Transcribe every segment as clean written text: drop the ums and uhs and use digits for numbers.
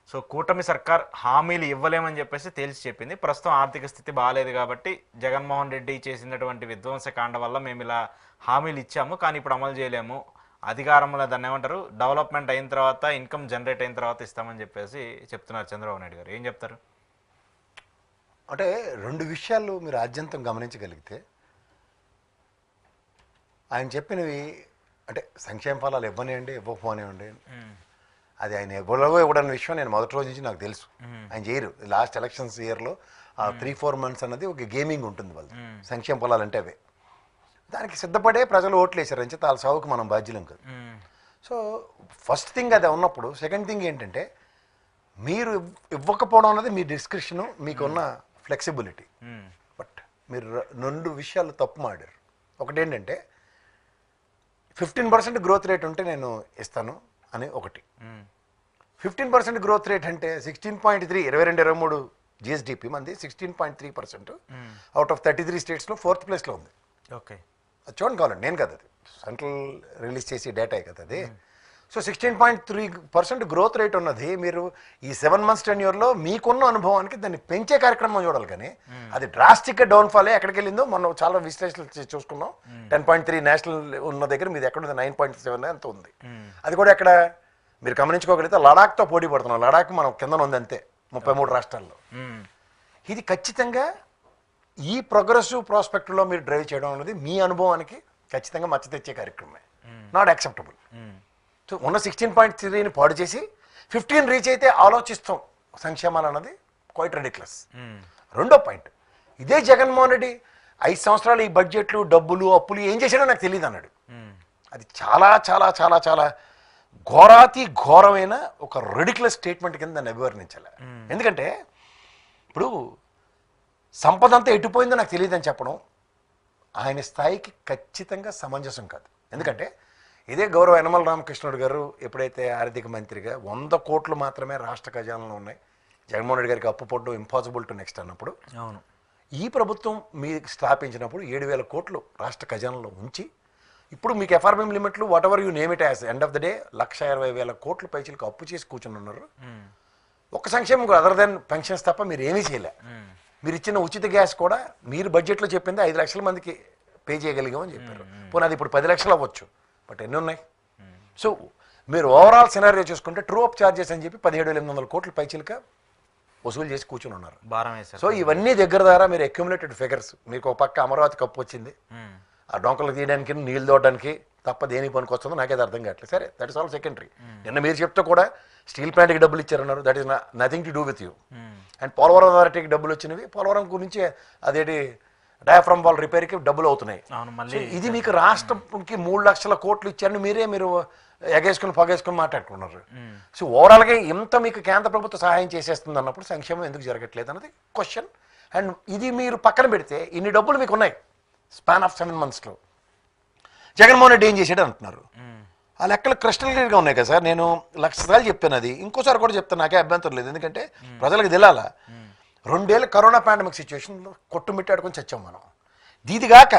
So కూటమి సర్కార్ హామీలు ఇవ్వలేమని చెప్పేసి తేల్చి చెప్పింది. ప్రస్తుతం ఆర్థిక స్థితి బాగాలేదు కాబట్టి జగన్మోహన్ రెడ్డి చేసినటువంటి విధ్వంసకాండ వల్ల మేము ఇలా హామీలు ఇచ్చాము, కానీ ఇప్పుడు అమలు చేయలేము. అధికారంలో దాన్ని ఏమంటారు, డెవలప్మెంట్ అయిన తర్వాత, ఇన్కమ్ జనరేట్ అయిన తర్వాత ఇస్తామని చెప్పేసి చెప్తున్నారు చంద్రబాబు నాయుడు గారు. ఏం చెప్తారు? అంటే రెండు విషయాలు మీరు ఆద్యంతం గమనించగలిగితే, ఆయన చెప్పినవి అంటే సంక్షేమ ఫలాలు ఇవ్వనివ్వండి ఇవ్వకపోనివ్వండి, అది ఆయన ఎవరో ఇవ్వడని విషయం నేను మొదటి రోజు నుంచి నాకు తెలుసు. ఆయన చేయరు. లాస్ట్ ఎలక్షన్స్ ఇయర్లో 3-4 months అన్నది ఒక గేమింగ్ ఉంటుంది వాళ్ళు. సంక్షేమ ఫలాలు అంటే అవే, దానికి సిద్ధపడే ప్రజలు ఓట్లు వేశారు అని చెప్పి వాళ్ళ సాగుకు మనం బాధ్యులం కాదు. సో ఫస్ట్ థింగ్ అది ఉన్నప్పుడు, సెకండ్ థింగ్ ఏంటంటే మీరు ఇవ్వకపోవడం అన్నది మీ డిస్క్రిప్షను, మీకున్న ఫ్లెక్సిబిలిటీ. బట్ మీరు రెండు విషయాలు తప్పు మాడారు. ఒకటేంటంటే 15% గ్రోత్ రేట్ ఉంటే నేను ఇస్తాను అని ఒకటి. 15% గ్రోత్ రేట్ అంటే 16.3 22-23 జిఎస్డిపి మంది 16.3% అవుట్ ఆఫ్ 33 స్టేట్స్లో 4th ప్లేస్లో ఉంది. ఓకే, అది చూడండి కావాలండి, నేను కదా, అది సెంట్రల్ రిలీజ్ చేసి డేటా కదా అది. సో 16.3% గ్రోత్ రేట్ ఉన్నది. మీరు ఈ 7 months టెన్యూర్లో మీకున్న అనుభవానికి దాన్ని పెంచే కార్యక్రమం చూడాలి, కానీ అది డ్రాస్టిక్గా డౌన్ఫాల్ ఎక్కడికి వెళ్ళిందో మనం చాలా విశ్లేషణలు చూసుకున్నాం. 10.3 నేషనల్ ఉన్న దగ్గర మీది ఎక్కడ ఉంది, 9.7 ఎంత ఉంది. అది కూడా ఎక్కడ మీరు గమనించుకోగలిగితే లడాఖ్తో పోటీ పడుతున్నాం. లడాఖ్ మనం కింద ఉంది అంతే 33 రాష్ట్రాల్లో. ఇది ఖచ్చితంగా ఈ ప్రోగ్రెసివ్ ప్రాస్పెక్ట్లో మీరు డ్రైవ్ చేయడం అనేది మీ అనుభవానికి ఖచ్చితంగా మచ్చ తెచ్చే కార్యక్రమమే, నాట్ యాక్సెప్టబుల్. సో ఉన్న 16.3ని పాడు చేసి 15 రీచ్ అయితే ఆలోచిస్తాం సంక్షేమాలు అన్నది క్వైట్ రెడిక్యులస్. రెండో పాయింట్, ఇదే జగన్మోహన్ రెడ్డి 5 సంవత్సరాలు ఈ బడ్జెట్లు డబ్బులు అప్పులు ఏం చేశాడో నాకు తెలియదు అన్నాడు. అది చాలా చాలా చాలా చాలా ఘోరాతి ఘోరమైన ఒక రెడిక్యులస్ స్టేట్మెంట్ కింద దాన్ని అభివర్ణించాలి. ఎందుకంటే ఇప్పుడు సంపద అంతా ఎటుపోయిందో నాకు తెలియదు అని చెప్పడం ఆయన స్థాయికి ఖచ్చితంగా సమంజసం కాదు. ఎందుకంటే ఇదే గౌరవ యనమల రామకృష్ణుడు గారు ఎప్పుడైతే ఆర్థిక మంత్రిగా 100 కోట్లు మాత్రమే రాష్ట్ర ఖజానాలో ఉన్నాయి, జగన్మోహన్ రెడ్డి గారికి అప్పు పడ్డం ఇంపాసిబుల్ టు నెక్స్ట్ అన్నప్పుడు, అవును, ఈ ప్రభుత్వం మీకు స్థాపించినప్పుడు 7,000 కోట్లు రాష్ట్ర ఖజానాలో ఉంచి, ఇప్పుడు మీకు ఎఫ్ఆర్బిఎం లిమిట్లు what ever you name it as end of the day 1,20,000 కోట్ల పైచీలకు అప్పు చేసి కూర్చుని ఉన్నారు. ఒక సంక్షేమం కూడా అదర్ దెన్ పెన్షన్స్ తప్ప మీరు ఏమీ చేయలే. మీరు ఇచ్చిన ఉచిత గ్యాస్ కూడా మీరు బడ్జెట్లో చెప్పింది 5 లక్షల మందికి పే చేయగలిగామని చెప్పారు. పోనీ అది ఇప్పుడు 10 లక్షలు అవ్వచ్చు, బట్ ఎన్ని ఉన్నాయి? సో మీరు ఓవరాల్ సినారియో చూసుకుంటే ట్రూ అప్ ఛార్జెస్ అని చెప్పి 17,800 కోట్ల పైచీలక వసూలు చేసి కూర్చుని ఉన్నారు. సో ఇవన్నీ దగ్గర ద్వారా మీరు అక్యుములేటెడ్ ఫిగర్స్. మీకు ఒక పక్క అమరావతి కప్పు వచ్చింది, ఆ డొంకలు తీయడానికి నీళ్ళు తోడడానికి తప్ప దేనికి పనికి వస్తుందో నాకేది అర్థం కావట్లేదు. సరే, దట్ ఇస్ ఆల్ సెకండరీ. నిన్న మీరు చెప్తే కూడా స్టీల్ ప్లాంట్కి డబ్బులు ఇచ్చారన్నారు, that is nothing to do with you. And Polavaram అథారిటీకి డబ్బులు వచ్చినవి, పోలవరం గురించి అదేంటి డయాఫ్రమ్ వాల్ రిపేర్కి డబ్బులు అవుతున్నాయి. ఇది మీకు రాష్ట్రంకి 3 లక్షల కోట్లు ఇచ్చారని మీరు ఎగేసుకుని పగేసుకుని మాట్లాడుకున్నారు. సో ఓవరాల్గా ఇంత మీకు కేంద్ర ప్రభుత్వం సహాయం చేసేస్తుంది అన్నప్పుడు సంక్షేమం ఎందుకు జరగట్లేదు అన్నది క్వశ్చన్. అండ్ ఇది మీరు పక్కన పెడితే ఇన్ని డబ్బులు మీకు ఉన్నాయి స్పాన్ ఆఫ్ 7 monthsలో. జగన్మోహన్ రెడ్డి ఏం చేశాడు అంటున్నారు. ఆ లెక్కలు క్రిస్టల్ క్లియర్గా ఉన్నాయి కదా సార్. నేను 1,00,000 సార్లు చెప్పాను, అది ఇంకోసారి కూడా చెప్తాను, నాకే అభ్యంతరం లేదు. ఎందుకంటే ప్రజలకు తెలియాలా, 2 ఏళ్ళు కరోనా పాండమిక్ సిచ్యువేషన్లో కొట్టుమిట్టాడుకొని చచ్చాం మనం. దీదిగాక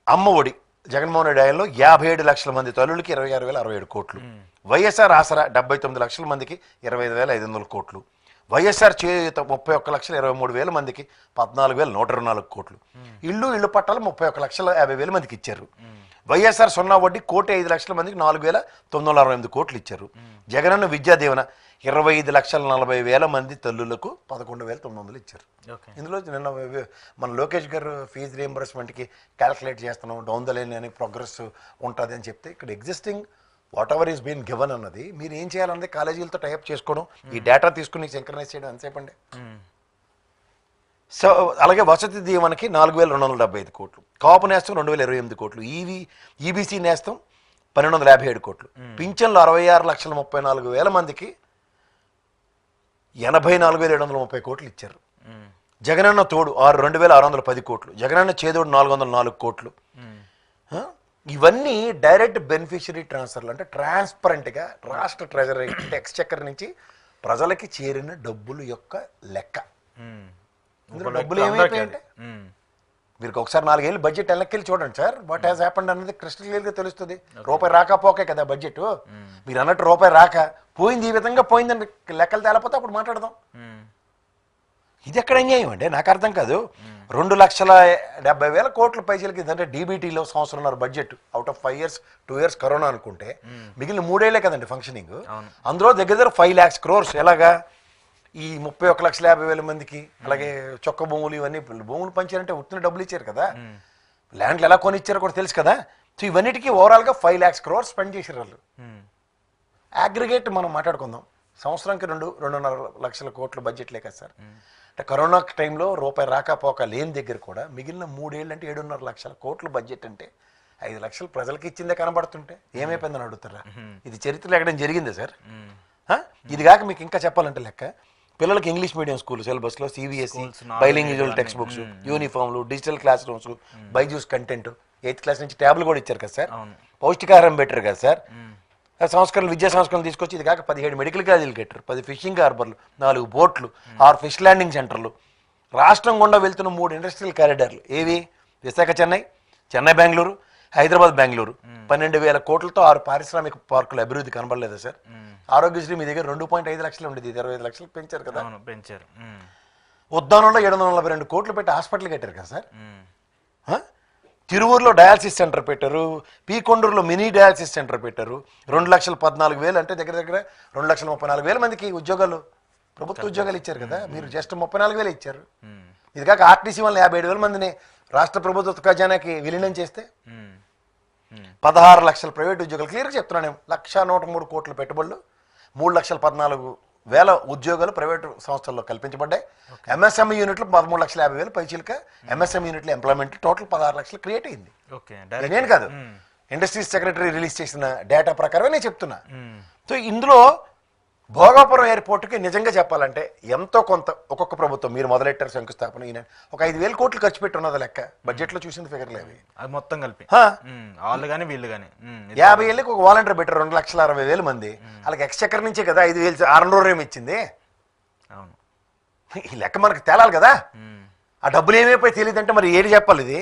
అమ్మ ఒడి జగన్మోహన్ రెడ్డి ఆయనలో 57 లక్షల మంది తల్లులకి 26,067 కోట్లు. వైఎస్ఆర్ ఆసరా 79 లక్షల మందికి 25,500 కోట్లు. వైఎస్ఆర్ చేయూత 31,23,000 మందికి 14,124 కోట్లు. ఇళ్ళు పట్టాలు 31,50,000 మందికి ఇచ్చారు. వైఎస్ఆర్ సున్నా వడ్డీ 1,05,00,000 మందికి 4,968 కోట్లు ఇచ్చారు. జగనన్న విద్యా దీవెన 25,40,000 మంది తల్లులకు 11,900 ఇచ్చారు. ఇందులో నిన్న మన లోకేష్ గారు ఫీజు రీఎంబర్స్మెంట్కి క్యాల్కులేట్ చేస్తున్నాం, డౌన్ ద లైన్ అని ప్రోగ్రెస్ ఉంటుంది అని చెప్తే, ఇక్కడ existing whatever is been given అన్నది మీరు ఏం చేయాలన్నది కాలేజీలతో టైప్ చేసుకోవడం, ఈ డేటా తీసుకుని సింక్రనైజ్ చేయడం ఎంతసేపండి. సో అలాగే వసతి దీవెనకి 4,275 కోట్లు, కాపు నేస్తం 2,028 కోట్లు, ఈబీసీ నేస్తం 1,257 కోట్లు, పింఛన్లు 66,34,000 మందికి 84,730 కోట్లు ఇచ్చారు. జగనన్న తోడు 2,610 కోట్లు, జగనన్న చేదోడు 404 కోట్లు. ఇవన్నీ డైరెక్ట్ బెనిఫిషరీ ట్రాన్స్ఫర్లు, అంటే ట్రాన్స్పరెంట్గా రాష్ట్ర ట్రెజరీ ఎక్స్చెక్కర్ నుంచి ప్రజలకి చేరిన డబ్బులు యొక్క లెక్క. ఇందులో డబ్బులు ఏమైపోయాయంటే మీరు ఒకసారి 4 ఏళ్ళు బడ్జెట్ వెనక్కి చూడండి సార్, వాట్ హ్యాస్ హ్యాపెండ్ అన్నది క్రిస్టల్ క్లియర్గా తెలుస్తుంది. రూపాయి రాకపోకే కదా బడ్జెట్. మీరు అన్నట్టు రూపాయి రాక పోయింది, ఈ విధంగా పోయిందని లెక్కలు తేలపోతే అప్పుడు మాట్లాడదాం. ఇది ఎక్కడ అన్యాయం అండి, నాకు అర్థం కాదు. 2,70,000 కోట్ల పైసలకి ఇదంటే డీబీటీలో సంవత్సరంన్నర budget out of 5 years 2 years corona అనుకుంటే మిగిలిన 3 ఏళ్లే కదండి ఫంక్షనింగ్. అందులో దగ్గర 5 lakhs crores ఎలాగా ఈ 31,50,000 మందికి. అలాగే చొక్క భూములు ఇవన్నీ భూములు పంచారంటే ఉత్తిన డబ్బులు ఇచ్చారు కదా, ల్యాండ్లు ఎలా కొని ఇచ్చారో కూడా తెలుసు కదా. సో ఇవన్నిటికీ ఓవరాల్గా 5 lakhs crores స్పెండ్ చేసారు వాళ్ళు. అగ్రిగేట్ మనం మాట్లాడుకుందాం, సంవత్సరానికి 2-2.5 లక్షల కోట్ల బడ్జెట్లే కదా సార్. అంటే కరోనా టైంలో రూపాయి రాకపోక లేని దగ్గర కూడా మిగిలిన 3 ఏళ్ళు అంటే 7.5 లక్షల కోట్ల బడ్జెట్ అంటే 5 లక్షలు ప్రజలకి ఇచ్చిందే కనబడుతుంటే ఏమైపోయిందని అడుగుతారా? ఇది చరిత్రలో ఎక్కడం జరిగిందే సార్? ఇది కాక మీకు ఇంకా చెప్పాలంటే లెక్క, పిల్లలకి ఇంగ్లీష్ మీడియం స్కూల్ సిలబస్లో సిబిఎస్ఈ బైలింగ్యువల్ టెక్స్ట్ బుక్స్, యూనిఫామ్లు, digital class rooms, Byju's content, 8th class నుంచి ట్యాబ్లు కూడా ఇచ్చారు కదా సార్. పౌష్టికాహారం పెట్టారు కదా సార్. సంస్కరణలు, విద్యా సంస్కరణలు తీసుకొచ్చి ఇది కాక 17 మెడికల్ కాలేజీలు కట్టారు, 10 ఫిషింగ్ హార్బర్లు, 4 బోట్లు, 6 ఫిష్ ల్యాండింగ్ సెంటర్లు, రాష్ట్రం గుండా వెళ్తున్న 3 ఇండస్ట్రియల్ కారిడార్లు. ఏవి? విశాఖ చెన్నై, చెన్నై బెంగళూరు, హైదరాబాద్ బెంగళూరు. 12,000 కోట్లతో 6 పారిశ్రామిక పార్కుల అభివృద్ధి కనబడలేదా సార్? ఆరోగ్యశ్రీ మీ దగ్గర 2.5 లక్షలు ఉండేది, 25 లక్షలకు పెంచారు కదా. పెంచారు. ఉద్దానంలో 742 కోట్లు పెట్టి హాస్పిటల్ కట్టారు కదా సార్. తిరువూరులో డయాలసిస్ సెంటర్ పెట్టారు, పీకొండూరులో మినీ డయాలసిస్ సెంటర్ పెట్టారు. 2,14,000 అంటే దగ్గర 2,34,000 మందికి ఉద్యోగాలు, ప్రభుత్వ ఉద్యోగాలు ఇచ్చారు కదా. మీరు జస్ట్ 34,000 ఇచ్చారు. ఇది కాక ఆర్టీసీ వల్ల 57,000 మందిని రాష్ట్ర ప్రభుత్వ ఖజానాకి విలీనం చేస్తే 16 లక్షల ప్రైవేట్ ఉద్యోగాలు. క్లియర్గా చెప్తున్నాను, 1,103 కోట్ల పెట్టుబడులు, 3,14,000 ఉద్యోగాలు ప్రైవేటు సంస్థల్లో కల్పించబడ్డాయి. ఎంఎస్ఎంఈ యూనిట్లు 13,50,000 పైచీలక ఎంఎస్ఎంఈ యూనిట్ల ఎంప్లాయ్మెంట్ టోటల్ 16 లక్షలు క్రియేట్ అయింది. నేను కాదు, ఇండస్ట్రీస్ సెక్రటరీ రిలీజ్ చేసిన డేటా ప్రకారమే నేను చెప్తున్నా. సో ఇందులో భోగాపురం ఎయిర్పోర్ట్కి నిజంగా చెప్పాలంటే ఎంతో కొంత ఒక్కొక్క ప్రభుత్వం, మీరు మొదలెట్టారు శంకుస్థాపన, ఈయన ఒక 5,000 కోట్లు ఖర్చు పెట్టి ఉన్నది లెక్క బడ్జెట్లో చూసింది ఫిగర్లు అవి. అది మొత్తం కలిపి వాళ్ళు కానీ వీళ్ళు కానీ 50 ఏళ్ళకి ఒక వాలంటీర్ పెట్టారు, 2,60,000 మంది. వాళ్ళకి ఎక్స్చక్కర్ నుంచే కదా 5,000 600 ఇచ్చింది. అవును, ఈ లెక్క మనకు తేలాలి కదా. ఆ డబ్బులు ఏమైపోయి తెలియదంటే మరి ఏది చెప్పాలి? ఇది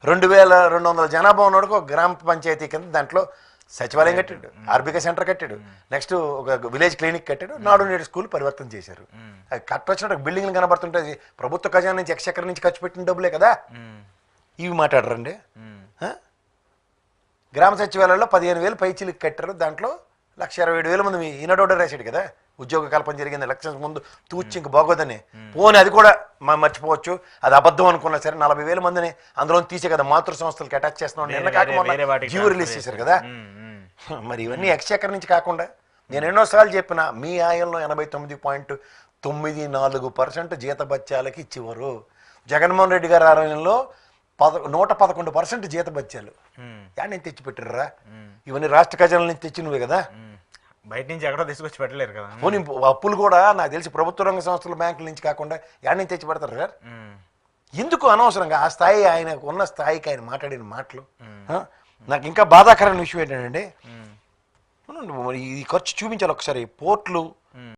2,200 జనాభా ఉన్నోడికి ఒక గ్రామ పంచాయతీ కింద దాంట్లో సచివాలయం కట్టాడు, ఆర్బిక సెంటర్ కట్టాడు, నెక్స్ట్ ఒక విలేజ్ క్లినిక్ కట్టాడు, నాడు నేడు స్కూల్ పరివర్తన చేశారు. అది కట్టొచ్చినట్టు బిల్డింగ్లు కనబడుతుంటుంది, ప్రభుత్వ ఖజానా నుంచి ఎక్స్చక్కర్ నుంచి ఖర్చు పెట్టిన డబ్బులే కదా. ఇవి మాట్లాడరండి. గ్రామ సచివాలయంలో 15,000 పైచీలకు కట్టారు, దాంట్లో 1,27,000 మంది ఈనాడు రాశాడు కదా ఉద్యోగ కల్పన జరిగింది ఎలక్షన్స్ ముందు. తూచి ఇంక బాగోదని పోనీ అది కూడా మర్చిపోవచ్చు, అది అబద్ధం అనుకున్నా సరే 40,000 మందిని అందులో తీసే కదా మాతృ సంస్థలకి అటాచ్ చేస్తున్నాం. నిన్న కాక జీవో రిలీజ్ చేశారు కదా. మరి ఇవన్నీ ఎక్స్చక్కర్ నుంచి కాకుండా నేను ఎన్నోసార్లు చెప్పిన, మీ ఆయంలో 89.94% జీతభత్యాలకి ఇచ్చేవారు. జగన్మోహన్ రెడ్డి గారి ఆలయంలో 111% జీతభత్యాలు. నేను తెచ్చిపెట్టారా? ఇవన్నీ రాష్ట్ర ఖజానాల నుంచి తెచ్చినవే కదా, బయట నుంచి ఎక్కడో తీసుకొచ్చి పెట్టలేరు కదా. పోనీ అప్పులు కూడా నాకు తెలిసి ప్రభుత్వ రంగ సంస్థల బ్యాంకుల నుంచి కాకుండా యాడ్ నుంచి తెచ్చి పెడతారు సార్. ఎందుకు అనవసరంగా ఆ స్థాయి, ఆయన ఉన్న స్థాయికి ఆయన మాట్లాడిన మాటలు. నాకు ఇంకా బాధాకరమైన విషయం ఏంటంటే, ఈ ఖర్చు చూపించాలి ఒకసారి. పోర్ట్లు